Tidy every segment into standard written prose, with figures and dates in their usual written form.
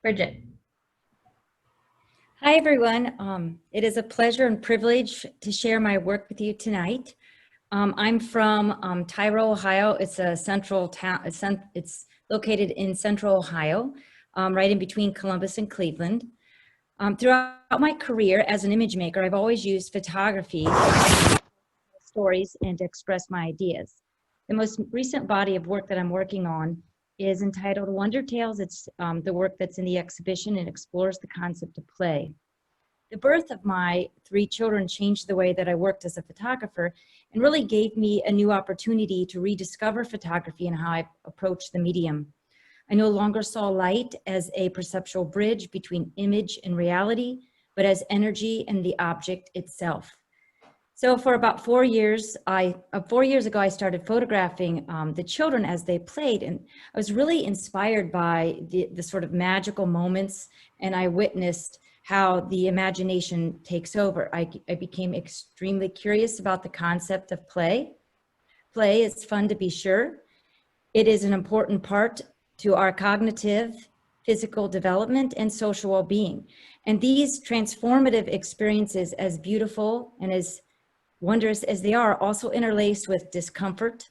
Bridget. Hi, everyone. It is a pleasure and privilege to share my work with you tonight. I'm from Tyrol, Ohio. It's a central town. It's located in central Ohio, right in between Columbus and Cleveland. Throughout my career as an image maker, I've always used photography to tell stories and to express my ideas. The most recent body of work that I'm working on is entitled Wonder Tales. It's the work that's in the exhibition and explores the concept of play. The birth of my three children changed the way that I worked as a photographer and really gave me a new opportunity to rediscover photography and how I approach the medium. I no longer saw light as a perceptual bridge between image and reality, but as energy and the object itself. So for about 4 years, 4 years ago, I started photographing the children as they played, and I was really inspired by the sort of magical moments, and I witnessed how the imagination takes over. I became extremely curious about the concept of play. Play is fun, to be sure. It is an important part to our cognitive, physical development, and social well-being. And these transformative experiences, as beautiful and as wondrous as they are, also interlaced with discomfort,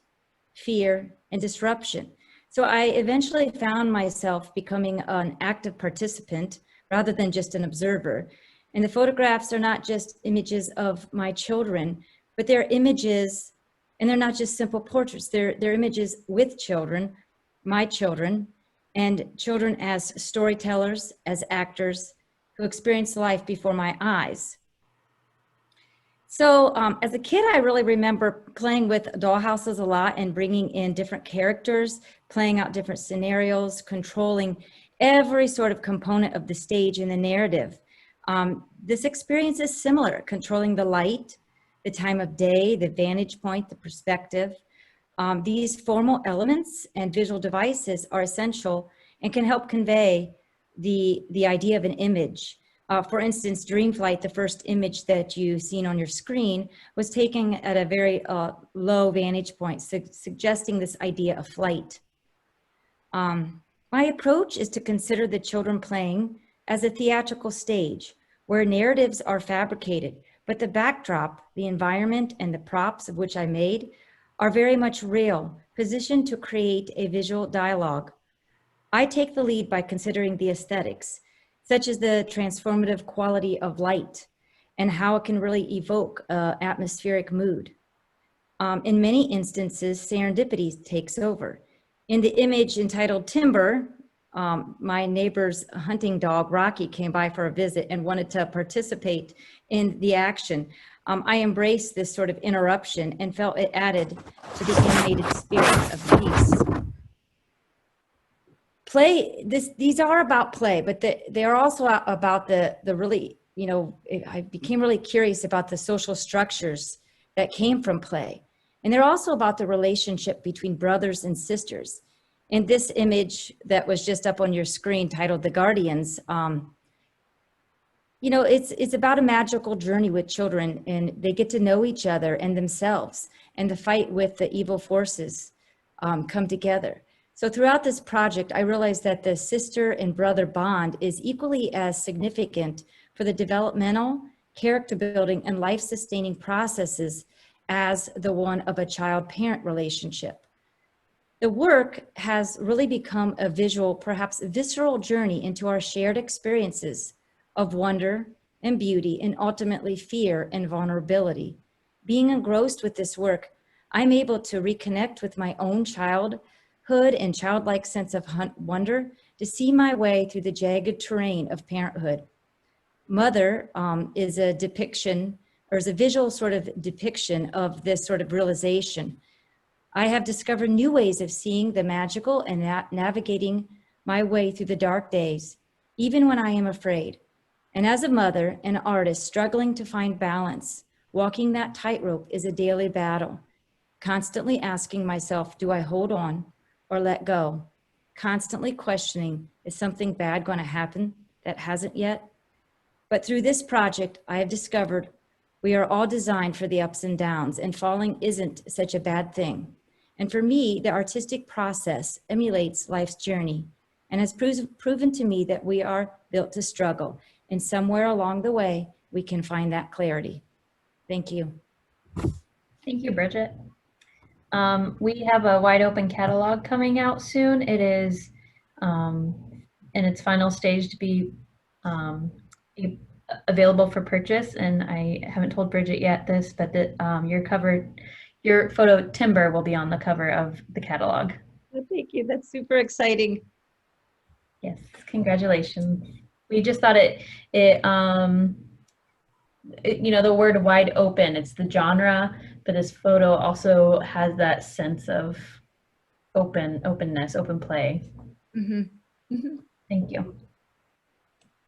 fear, and disruption. So I eventually found myself becoming an active participant rather than just an observer. And the photographs are not just images of my children, but they're images, and they're not just simple portraits. They're images with children, my children, and children as storytellers, as actors who experience life before my eyes. So as a kid, I really remember playing with dollhouses a lot and bringing in different characters, playing out different scenarios, controlling every sort of component of the stage and the narrative. This experience is similar, controlling the light, the time of day, the vantage point, the perspective. These formal elements and visual devices are essential and can help convey the idea of an image. For instance, Dreamflight, the first image that you've seen on your screen, was taken at a very low vantage point, suggesting this idea of flight. My approach is to consider the children playing as a theatrical stage where narratives are fabricated, but the backdrop, the environment, and the props of which I made are very much real, positioned to create a visual dialogue. I take the lead by considering the aesthetics, such as the transformative quality of light and how it can really evoke an atmospheric mood. In many instances, serendipity takes over. In the image entitled Timber, my neighbor's hunting dog, Rocky, came by for a visit and wanted to participate in the action. I embraced this sort of interruption and felt it added to the animated spirit of the piece. These are about play, but they are also about the really, I became really curious about the social structures that came from play. And they're also about the relationship between brothers and sisters. In this image that was just up on your screen titled The Guardians, it's about a magical journey with children, and they get to know each other and themselves, and the fight with the evil forces come together. So throughout this project, I realized that the sister and brother bond is equally as significant for the developmental, character building, and life-sustaining processes as the one of a child-parent relationship. The work has really become a visual, perhaps visceral journey into our shared experiences of wonder and beauty, and ultimately fear and vulnerability. Being engrossed with this work, I'm able to reconnect with my own childhood and childlike sense of wonder, to see my way through the jagged terrain of parenthood. Mother is a depiction, or is a visual sort of depiction of this sort of realization. I have discovered new ways of seeing the magical and navigating my way through the dark days, even when I am afraid. And as a mother and artist struggling to find balance, walking that tightrope is a daily battle, constantly asking myself, do I hold on or let go? Constantly questioning, is something bad going to happen that hasn't yet? But through this project, I have discovered we are all designed for the ups and downs, and falling isn't such a bad thing. And for me, the artistic process emulates life's journey, and has proven to me that we are built to struggle. And somewhere along the way, we can find that clarity. Thank you. Thank you, Bridget. We have a wide open catalog coming out soon. It is in its final stage to be available for purchase. And I haven't told Bridget yet this, but that your photo timber will be on the cover of the catalog. Thank you. That's super exciting. Yes, congratulations. We just thought you know, the word wide open, it's the genre, but this photo also has that sense of openness, open play. Mm-hmm. Mm-hmm. Thank you.